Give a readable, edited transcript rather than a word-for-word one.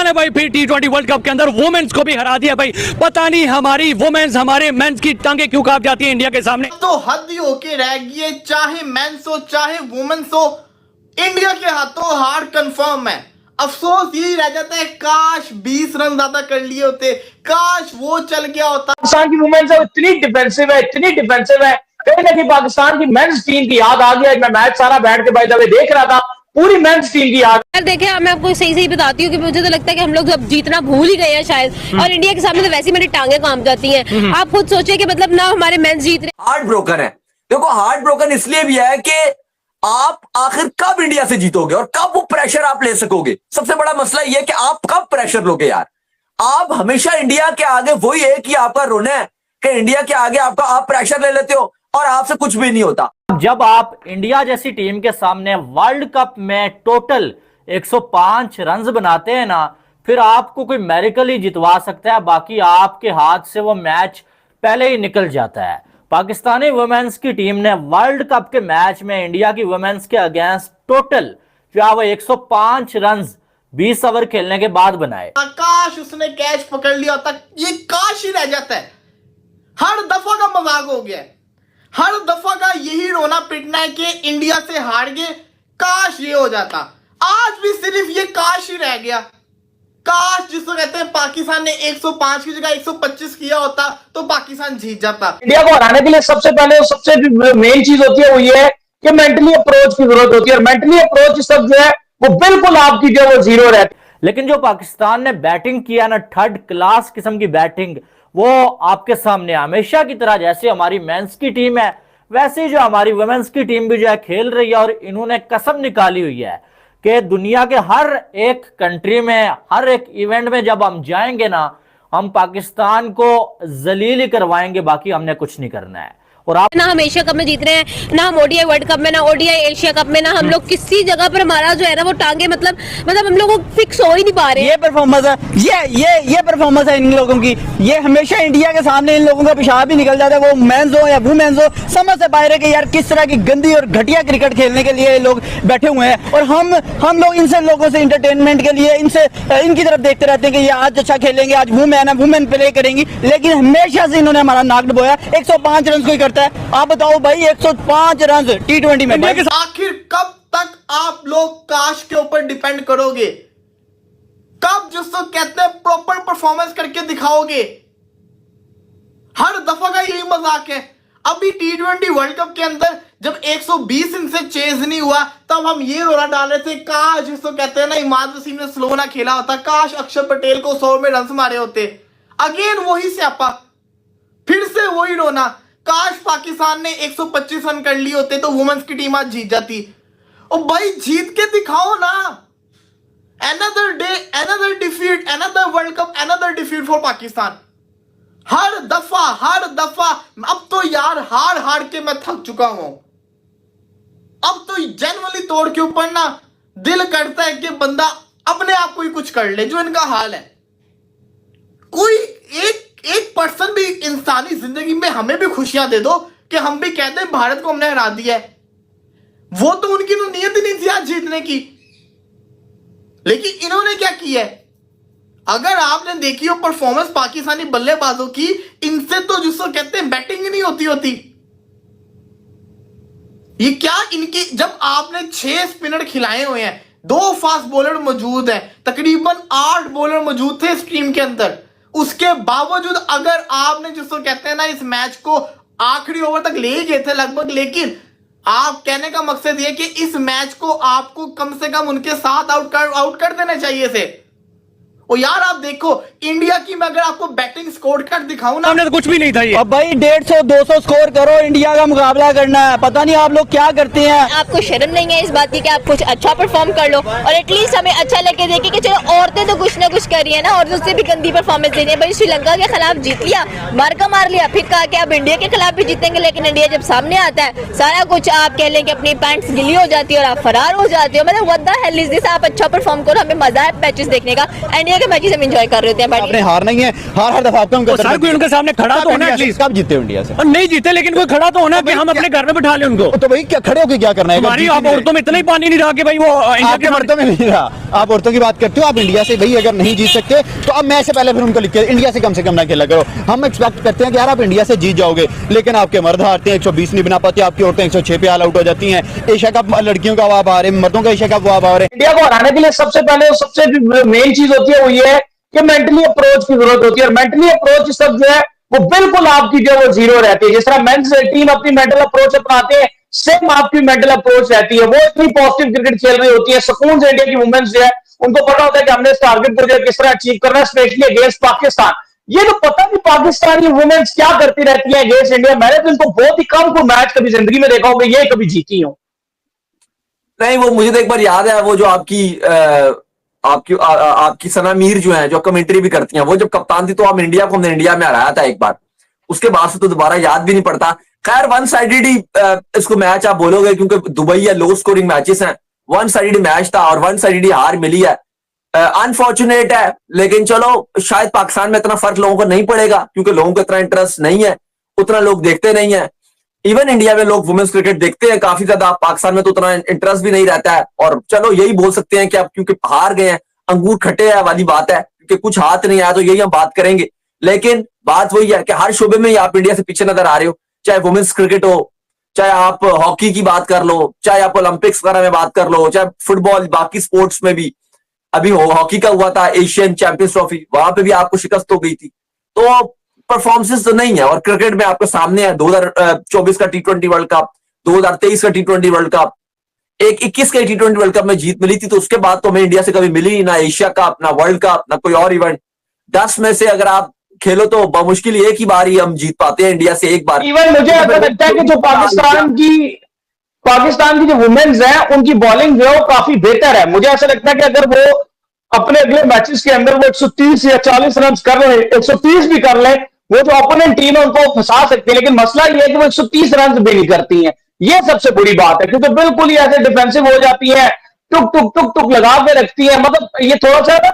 ने भाई फिर T20 वर्ल्ड कप के अंदर वुमेन्स को भी हरा दिया भाई। पता नहीं हमारी वुमेन्स हमारे मेंस की टांगे क्यों कांप जाती है इंडिया के सामने। तो हद ही होके रह गई है, चाहे मेंस हो चाहे वुमेन्स हो, इंडिया के हाथों हार कंफर्म है। अफसोस यही रह जाता है, काश 20 रन ज्यादा कर लिए होते, काश वो चल गया होता। पाकिस्तान की वुमेन्स इतनी डिफेंसिव है, इतनी डिफेंसिव है, कहीं ना कहीं पाकिस्तान की मेंस टीम की याद आ गया। मैं मैच सारा बैठ के भाई देख रहा था, पूरी मेंस टीम की याद। यार देखिए, मैं आपको सही बताती हूँ कि मुझे तो लगता है कि हम लोग अब जीतना भूल ही गए हैं शायद, और इंडिया के सामने तो वैसे ही मेरी टांगे काम जाती हैं। आप खुद सोचिए कि मतलब ना हमारे मेंस जीत रहे। हार्ट ब्रोकन है। देखो हार्ट ब्रोकन इसलिए भी है कि आप आखिर कब इंडिया से जीतोगे और कब वो प्रेशर आप ले सकोगे। सबसे बड़ा मसला ये है कि आप कब प्रेशर लोगे यार। आप हमेशा इंडिया के आगे वही है कि आपका रोना है कि इंडिया के आगे आपका आप प्रेशर ले लेते हो और आपसे कुछ भी नहीं होता। जब आप इंडिया जैसी टीम के सामने वर्ल्ड कप में टोटल 105 रन बनाते हैं ना, फिर आपको कोई मेरिकल ही जितवा सकता है, बाकी आपके हाथ से वो मैच पहले ही निकल जाता है। पाकिस्तानी वुमेन्स की टीम ने वर्ल्ड कप के मैच में इंडिया की वुमेन्स के अगेंस्ट टोटल जो है वो 105 रन 20 ओवर खेलने के बाद बनाए। काश उसने कैच पकड़ लिया होता, ये काश ही रह जाता है। हर दफा का मजाक हो गया है, हर दफा का यही रोना पिटना है कि इंडिया से हार गए, काश ये हो जाता। आज भी सिर्फ ये काश ही रह गया। काश जिसको कहते हैं पाकिस्तान ने 105 की जगह 125 किया होता तो पाकिस्तान जीत जाता। इंडिया को हराने के लिए सबसे पहले सबसे मेन चीज होती है वो ये है कि मेंटली अप्रोच की जरूरत होती है, और मेंटली अप्रोच सब जो है वो बिल्कुल आपकी जो वो जीरो रहती है। लेकिन जो पाकिस्तान ने बैटिंग किया ना, थर्ड क्लास किस्म की बैटिंग, वो आपके सामने हमेशा की तरह जैसे हमारी मेंस की टीम है वैसे ही जो हमारी वुमेन्स की टीम भी जो है खेल रही है। और इन्होंने कसम निकाली हुई है कि दुनिया के हर एक कंट्री में, हर एक इवेंट में जब हम जाएंगे ना, हम पाकिस्तान को जलील ही करवाएंगे, बाकी हमने कुछ नहीं करना है। और आप ना हम एशिया कप में जीत रहे हैं, ना हम ओडीआई वर्ल्ड कप में, ना ओडीआई एशिया कप में, ना हम लोग किसी जगह पर हमारा जो है ना वो टांगे मतलब हम लोग फिक्स हो ही नहीं पा रहे। ये परफॉर्मेंस है, ये परफॉर्मेंस है इन लोगों की। ये हमेशा इंडिया के सामने इन लोगों का पेशाब ही निकल जाता है, वो मेंस हो या वुमेन्स हो, समझ से बाहर है कि यार किस तरह की गंदी और घटिया क्रिकेट खेलने के लिए ये लोग बैठे हुए हैं। और हम लोग इनसे लोगों से इंटरटेनमेंट के लिए इनकी तरफ देखते रहते हैं कि ये आज अच्छा खेलेंगे, आज वुमेन प्ले करेंगी, लेकिन हमेशा से इन्होंने हमारा नाक डुबोया। 105 रन कोई करता है, आप बताओ भाई 105 रन T20 में। आखिर कब तक आप लोग काश के ऊपर डिपेंड करोगे? कब जिसको कहते हैं प्रॉपर परफॉर्मेंस करके दिखाओगे? हर दफा का यही मजाक है। अभी T20 वर्ल्ड कप के अंदर जब 120 इनसे चेज नहीं हुआ तब हम ये रोना डाल रहे थे, काश जिसको कहते हैं ना इमाद वसीम ने स्लो ना खेला होता, काश अक्षर पटेल को 100 में रन मारे होते। अगेन वही स्यापा, फिर से वही रोना, काश पाकिस्तान ने 125 रन कर लिए होते तो वुमेन्स की टीम आज जीत जाती। और भाई जीत के दिखाओ ना। Another day, another defeat, another world cup, another defeat for Pakistan. हर दफा अब तो यार हार के मैं थक चुका हूं। अब तो जनरली तोड़ के ऊपर ना दिल करता है कि बंदा अपने आप को ही कुछ कर ले, जो इनका हाल है। कोई एक पर्सन भी इंसानी जिंदगी में हमें भी खुशियां दे दो कि हम भी कहते हैं भारत को हमने हरा दिया है। वो तो उनकी तो नीयत ही नहीं थी आज जीतने की, लेकिन इन्होंने क्या किया है? अगर आपने देखी हो परफॉर्मेंस पाकिस्तानी बल्लेबाजों की, इनसे तो जिसको कहते हैं बैटिंग ही नहीं होती। ये क्या इनकी, जब आपने 6 स्पिनर खिलाए हुए हैं, 2 फास्ट बॉलर मौजूद हैं, तकरीबन 8 बॉलर मौजूद थे इस टीम के अंदर, उसके बावजूद अगर आपने जिसको कहते हैं ना इस मैच को आखिरी ओवर तक ले गए थे लगभग, लेकिन आप कहने का मकसद ये कि इस मैच को आपको कम से कम उनके साथ आउट कर देना चाहिए थे। और यार आप देखो इंडिया की, मैं अगर आपको बैटिंग स्कोर कार्ड दिखाऊं ना, हमने तो कुछ भी नहीं था ये। अब भाई 150-200 स्कोर करो, इंडिया का मुकाबला करना है। पता नहीं आप लोग क्या करते हैं। आपको शर्म नहीं है इस बात की कि आप कुछ अच्छा परफॉर्म कर लो और एटलीस्ट हमें अच्छा लेके देखे कि चलो औरतें तो कुछ ना कुछ कर रही है ना, और उससे भी गंदी परफॉर्मेंस दे रही है। भाई श्रीलंका के खिलाफ जीत लिया, मार लिया, फिर कहा कि आप इंडिया के खिलाफ भी जीतेंगे, लेकिन इंडिया जब सामने आता है सारा कुछ आप कह लें कि अपनी पैंट्स गिली हो जाती है और आप फरार हो जाते हो। मतलब what the hell is this? आप अच्छा परफॉर्म करो, हमें मजा है मैचेस देखने का। इंडिया के मैचेस हम एंजॉय कर रहे होते हैं। आपने हार नहीं है, हर दफा आपको कोई उनके सामने खड़ा तो होना एटलीस्ट। कब जीते इंडिया से? और नहीं जीते, लेकिन कोई खड़ा तो होना कि हम अपने घर में बिठा लें उनको। तो भाई क्या खड़े होकर क्या करना है? हमारी आप औरतों में इतना ही पानी नहीं रहा कि भाई वो आपके औरतों में नहीं रहा। आप औरतों की बात करते हो, आप इंडिया से भाई अगर नहीं जीत सकते तो अब मैच से पहले फिर उनको लिख के इंडिया से कम ना खेला करो। हम एक्सपेक्ट करते हैं कि यार आप इंडिया से जीत जाओगे, लेकिन आपके मर्द हारते हैं, 120 नहीं बना पाते, आपकी औरतें 106 पे ऑल आउट हो जाती हैं। एशिया कप लड़कियों का वाब आ रहे हैं, मर्दों का एशिया कप वाब आ रहे हैं। इंडिया को हराने के लिए सबसे पहले सबसे मेन चीज होती है वो ये है कि मेंटली अप्रोच की जरूरत होती है, और मेंटली अप्रोच इस वक्त जो है वो बिल्कुल आपकी जो वो जीरो रहती है। जिस तरह मेंस टीम अपनी मेंटल अप्रोच अपनाते हैं, सेम आपकी मेंटल अप्रोच रहती है। वो इतनी पॉजिटिव क्रिकेट खेल रही होती है, सुकून से इंडिया की वुमेन्स जो है उनको पता होता है कि हमने इस टारगेट को जो किस तरह अचीव करना है, स्पेशली अगेंस्ट पाकिस्तान। ये तो पता नहीं पाकिस्तानी वुमेन्स क्या करती रहती है अगेंस्ट इंडिया। मैंने तो इनको बहुत ही कम को मैच कभी जिंदगी में देखा होगा, ये कभी जीती हूं नहीं। वो मुझे तो एक बार याद है, वो जो आपकी सना मीर जो है, जो कमेंट्री भी करती हैं, वो जब कप्तान थी तो हम इंडिया को हमने इंडिया में हराया था एक बार, उसके बाद से तो दोबारा याद भी नहीं पड़ता। खैर वन साइडेड ही इसको मैच आप बोलोगे, क्योंकि दुबई या लो स्कोरिंग मैचेस हैं, वन साइडेड मैच था और वन साइडेड ही हार मिली है। अनफॉर्चुनेट है, लेकिन चलो शायद पाकिस्तान में इतना फर्क लोगों को नहीं पड़ेगा, क्योंकि लोगों को इतना इंटरेस्ट नहीं है, उतना लोग देखते नहीं है। इवन इंडिया में लोग वुमेन्स क्रिकेट देखते हैं काफी ज्यादा, पाकिस्तान में तो उतना इंटरेस्ट भी नहीं रहता है। और चलो यही बोल सकते हैं कि आप क्योंकि हार गए हैं, अंगूर खट्टे है वाली बात है, क्योंकि कुछ हाथ नहीं आया, तो यही हम बात करेंगे। लेकिन बात वही है कि हर शोबे में ही आप इंडिया से पीछे नजर आ रहे हो, चाहे वुमेन्स क्रिकेट हो, चाहे आप हॉकी की बात कर लो, चाहे आप ओलंपिक्स वगैरह में बात कर लो, चाहे फुटबॉल, बाकी स्पोर्ट्स में भी। अभी हॉकी का हुआ था एशियन चैंपियंस ट्रॉफी, वहां पे भी आपको शिकस्त हो गई थी। तो परफॉर्मेंसेस तो नहीं है। और क्रिकेट में आपके सामने है 2024 का T20 वर्ल्ड कप, 2023 का T20 वर्ल्ड कप, 21 का T20 वर्ल्ड कप में जीत मिली थी, तो उसके बाद तो हमें इंडिया से कभी मिली ना एशिया कप, ना वर्ल्ड कप, ना कोई और इवेंट। 10 में से अगर आप खेलो तो बमुश्किल एक ही बार ही हम जीत पाते हैं इंडिया से, एक बार। इवन मुझे ऐसा लगता है कि जो पाकिस्तान की जो वुमेन्स हैं उनकी बॉलिंग जो है वो काफी बेहतर है। मुझे ऐसा लगता है कि अगर वो अपने अगले मैचेस के अंदर वो 130 या 40 रन कर रहे, 130 भी कर ले, वो जो ओपोनेंट टीम है उनको फंसा सकते हैं। लेकिन मसला ये है कि वो 130 रन भी नहीं करती हैं, ये सबसे बड़ी बात है, क्योंकि बिल्कुल ही ऐसे डिफेंसिव हो जाती है, टुक टुक टुक टुक लगा के रखती है। मतलब ये थोड़ा सा ना